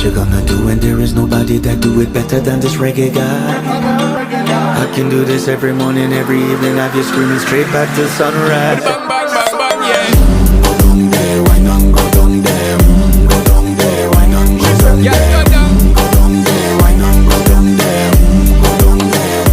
you gonna do when there is nobody that do it better than this reggae guy? I can do this every morning, every evening. Have you screaming straight back to sunrise. Bang, bang, bang, bang, yeah. Go down there, why not go down there? Go down there, why not go down there? Yeah, go down. Go down there, why not go down there? Go down there.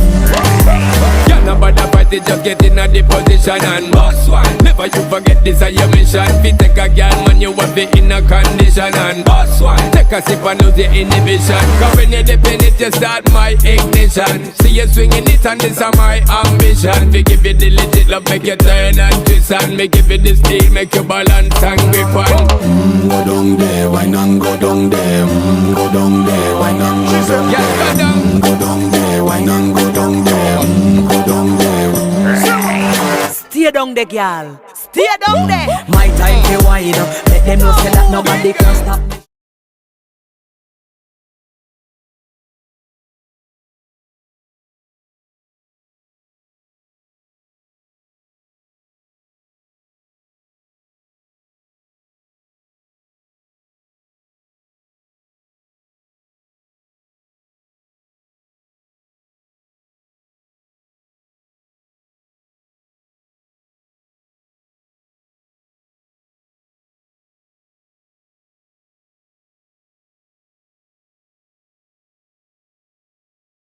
Yeah, nobody fight it, just get in a the position and boss one. Never you forget this is your mission. Fi take a girl, man, you want be in a condition and boss one. Take a sip and lose your inhibition. Cause when you dip in it, you start my ignition. See you swinging it and this is my ambition. Fi give you the legit love, make you turn and twist and me give you the steel, make you balance and grip on. Go down there, why not go down there? Go down there, why not go down there? Yeah, go down. Go down there, why not go down there? Go down there. Stay down there, girl. Stay down there. My time to wine up. Let them know say that nobody can stop me.